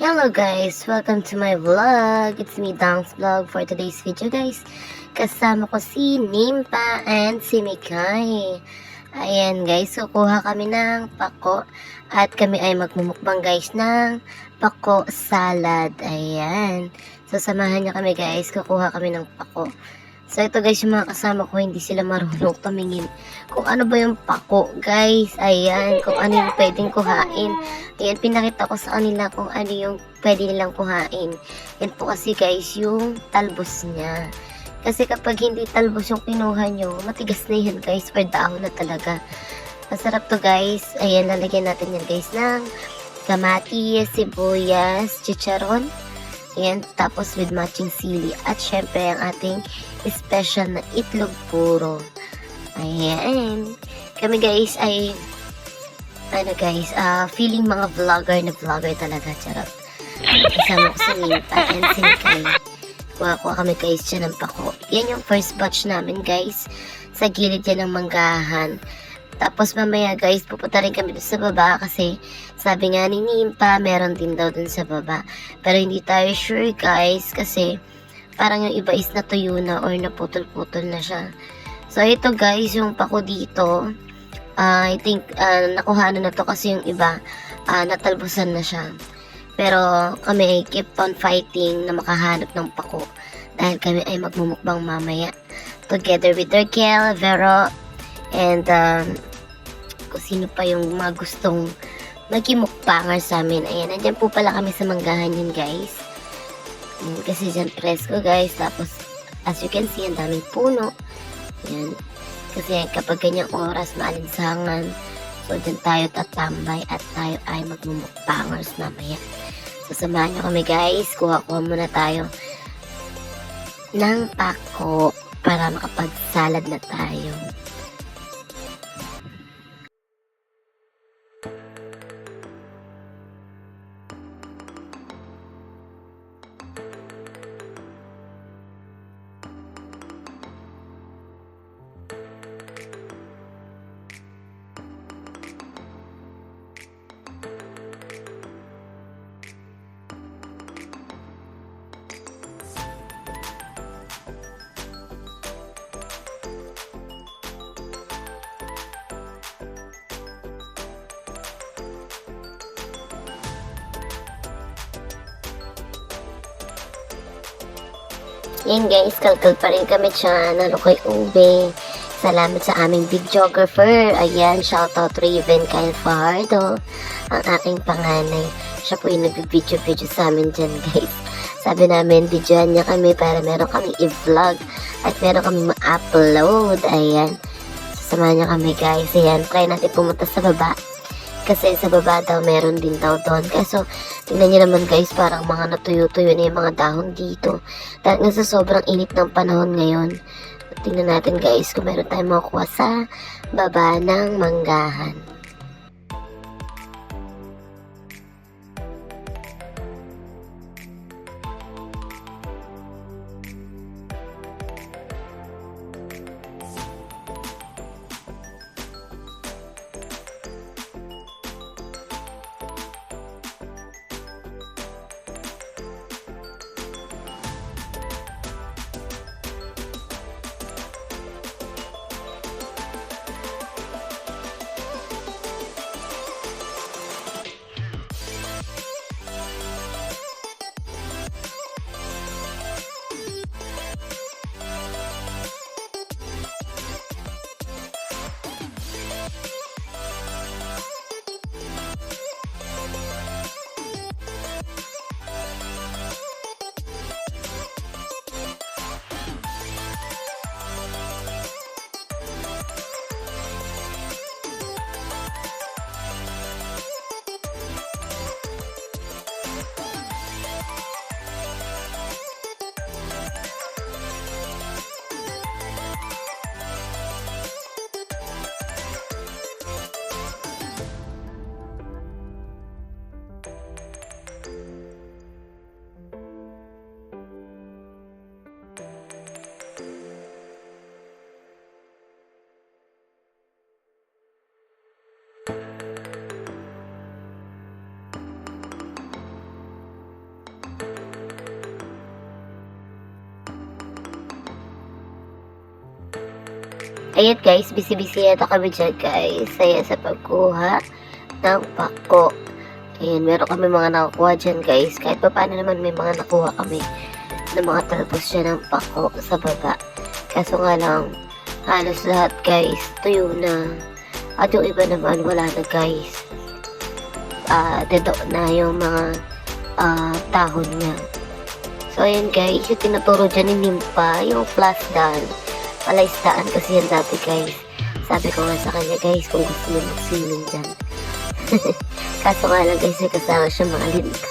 Hello guys! Welcome to my vlog! It's me, DHANG'S vlog for today's video guys. Kasama ko si Nimpa and si Mikay. Ayan guys, kukuha kami ng pako at kami ay magmumukbang guys ng pako salad. Ayan. So samahan niyo kami guys, kukuha kami ng pako. So ito guys, yung mga kasama ko hindi sila marunong tumingin kung ano ba yung pako guys. Ayan, kung ano yung pwedeng kuhain. Ayan, pinakita ko sa kanila kung ano yung pwede nilang kuhain. Yan po kasi guys, yung talbos niya. Kasi kapag hindi talbos yung kinuha nyo, matigas na yan guys, per dahon na talaga. Masarap to guys. Ayan, lalagyan natin yan guys ng kamatis, sibuyas, chicharon. Ayan, tapos with matching sili. At syempre, ang ating special na itlog puro. Ayan. Kami guys ay, feeling mga vlogger na vlogger talaga. Charot. Kasama ko si Nimpa and si Mikay. Kuha kami guys dyan ng pako. Yan yung first batch namin guys. Sa gilid yan ng manggahan. Tapos mamaya guys, pupunta rin kami doon sa baba kasi sabi nga ni Nimpa, meron din daw doon sa baba. Pero hindi tayo sure guys kasi parang yung iba is natuyo na or naputol-putol na siya. So ito guys, yung pako dito, I think nakuha na to kasi yung iba natalbusan na siya. Pero kami ay keep on fighting na makahanap ng pako dahil kami ay magmumukbang mamaya together with Raquel, Vero, and kung sino pa yung mga gustong magimukbanger sa amin. Ayan, nandyan po pala kami sa manggahan yun guys. Kasi dyan presko guys. Tapos as you can see, ang daming puno. Ayan. Kasi kapag ganyang oras, maalinsangan. So dyan tayo tatambay at tayo ay magmumukbangers mamaya. So samahan nyo kami guys. Kuha-kuha muna tayo ng pako para makapag-salad na tayo. Yan guys, kalkal pa rin kami siya. Nalukoy ube. Salamat sa aming videographer. Ayan, shoutout Raven Kyle Fajardo. Ang aking panganay. Siya po yung nag-video sa amin dyan guys. Sabi namin, videoan niya kami para meron kaming i-vlog. At meron kaming ma-upload. Ayan. Sasamahan niya kami guys. Ayan, try natin pumunta sa baba. Kasi sa baba daw, meron din daw doon. Kaso, tingnan nyo naman guys, parang mga natuyo-tuyo na yung mga dahon dito. Dahil nga sa sobrang init ng panahon ngayon. Tingnan natin guys kung meron tayong makukuha sa baba ng manggahan. Ayan guys, busy-busy yata kami dyan guys. Saya sa pagkuha ng pako. Ayan, meron kami mga nakukuha dyan guys. Kahit pa paano naman may mga nakuha kami ng mga talbos dyan ng pako sa baba. Kaso nga lang, halos lahat guys, tuyo na. At yung iba naman, wala na guys. Dedo na yung mga tahon niya. So ayan guys, yung tinuturo dyan ni Nimpa, yung flash daan. Palaisdaan kasi yan dati guys. Sabi ko nga sa kanya guys, kung gusto niya mag-swimming dyan. Kaso nga lang guys, may kasama siya mga linta.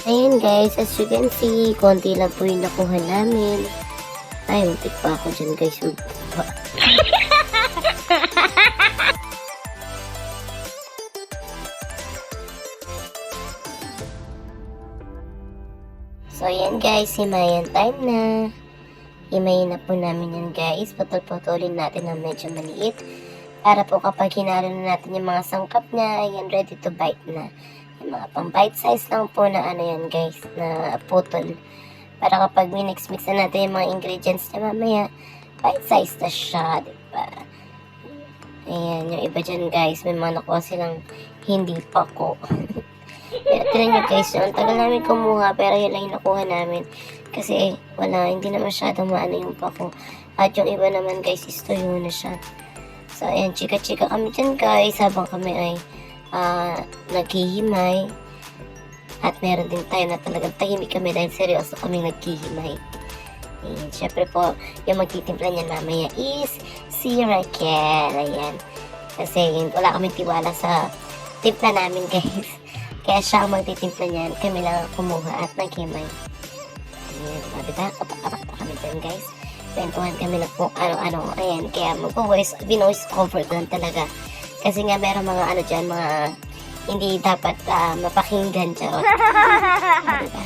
Ayan guys, as you can see, konti lang po yung nakuha namin. Ay, muntik pa ako dyan guys. So, ayan guys, himayan time na. Himayin na po namin yan guys. Putol-putulin natin ng medyo maliit. Para po kapag hinalo na natin yung mga sangkap niya, ayan, ready to bite na. Yung mga pang bite size lang po na ano yan guys, na putol. Para kapag minix-mix na natin yung mga ingredients niya mamaya, bite size na siya, diba? Ayan, yung iba dyan guys, may mga nakuha silang hindi pa ko. Pero tinan nyo guys, ang tagal namin kumuha, pero yun lang yung nakuha namin. Kasi wala, hindi na masyadong maano yung pako. At yung iba naman guys, istuyo na siya. So ayan, chika-chika kami dyan guys, habang kami ay naghihimay. At meron din tayo na talagang tahimik kami dahil seryoso kaming naghihimay. Ayan, syempre po, yung magtitimpla niyan mamaya is si Raquel. Ayan. Kasi wala kaming tiwala sa timpla namin guys. Kaya siya ang magtitimpla niyan. Kami lang kumuha at naghimay. Ayan, diba? Kapak-kapak pa kami dyan guys. Kwentuhan kami na kung ano-ano. Ayan, kaya binoise cover ko lang talaga. Kasi nga meron mga ano dyan, mga hindi dapat mapakinggan. Charot. Diba?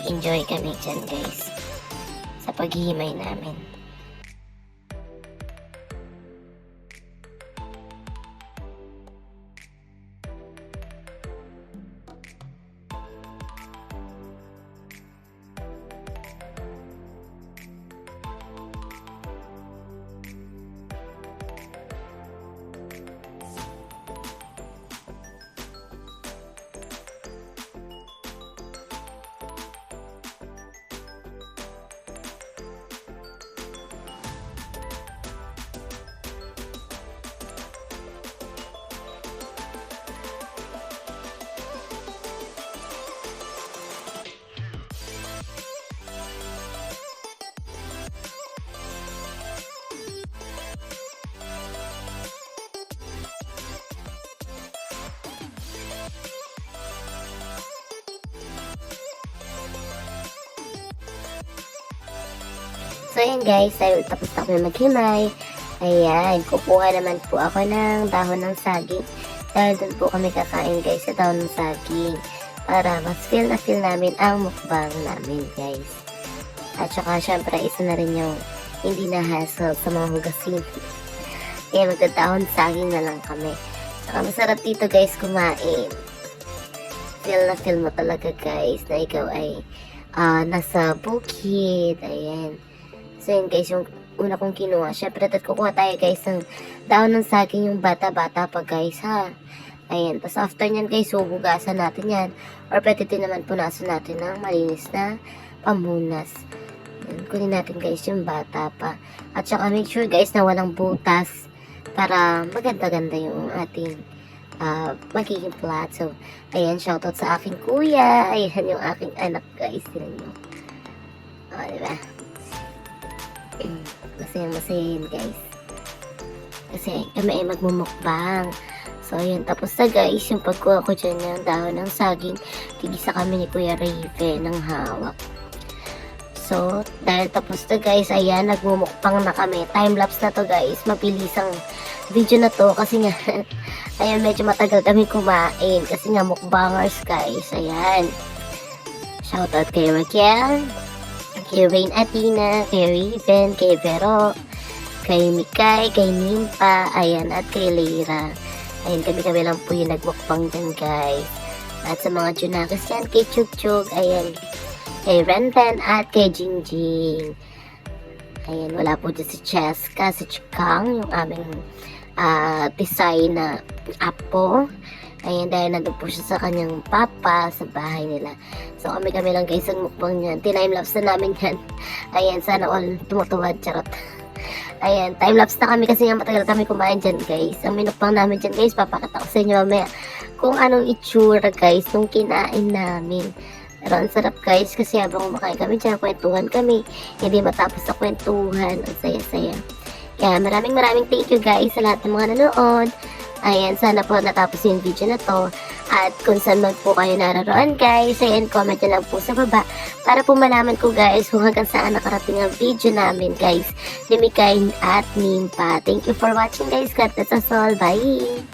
Enjoy kami dyan guys. Sa paghihimay namin. So, ayan guys, ay tapos na kami maghimay. Ayan, kukuha naman po ako ng dahon ng saging. Dahil doon po kami kakain guys sa dahon ng saging. Para mas feel na feel namin ang mukbang namin guys. At saka syempre isa na rin yung hindi na hassle sa mga hugasin. Kaya magdadahon saging na lang kami. Saka masarap dito guys kumain. Feel na feel mo talaga guys na ikaw ay nasa Bukid. Ayan. So yun guys, yung una kong kinuha. Syempre, kukuha tayo guys ng dahon ng saging yung bata-bata pa guys ha. Ayan. Tapos after nyan guys, huhugasan natin yan. Or pwede din naman punasan natin ng malinis na pamunas. Ayan, kunin natin guys yung bata pa. At saka make sure guys na walang butas. Para maganda-ganda yung ating magiging plat. So, ayan, shoutout sa aking kuya. Ayan yung aking anak guys. Tinan nyo. O, diba? Masaya-masayin guys. Kasi kami ay magmumukbang. So ayun, tapos na guys, yung pagkuha ko dyan ng dahon ng saging, tigisa kami ni Kuya Raven ng hawak. So, dahil tapos na guys, ayan, nagmumukbang na kami. Time-lapse na to guys, mabilis ang video na to kasi nga, ayan, medyo matagal kami kumain kasi nga mukbangers guys, ayan. Shoutout kay Raquel, kay Rain Athena, kay Raven, kay Vero, kay Mikay, kay Nimpa, ayan, at kay Leira. Ayan, kami lang po yung nagmukbang dyan, guys. At sa mga Junakis yan, kay Chug, ayan, kay Renren, at kay Jingjing. Ayan, wala po dyan si Cheska, si Chukang, yung aming design na apo. Ayan, dahil nandun po siya sa kanyang papa sa bahay nila. So, kami lang guys ang mukbang niyan. Tinime-lapse na namin yan. Ayan, sana all tumutuwad. Charot. Ayan, time-lapse na kami kasi nga matagal kami kumain dyan guys. Ang minukbang namin dyan guys, papakita ko sa inyo mamaya kung anong itsura guys nung kinain namin. Pero ang sarap guys kasi habang kumakain kami dyan, kwentuhan kami. Hindi matapos sa kwentuhan. Ang saya-saya. Kaya maraming thank you guys sa lahat ng mga nanood. Ayan, sana po natapos yung video na to. At kung saan man po kayo naroon guys, ayan, comment nyo lang po sa baba para po malaman ko guys kung hanggang saan nakarating ang video namin guys ni Mikay at Nimpa. Thank you for watching guys. God bless us all. Bye!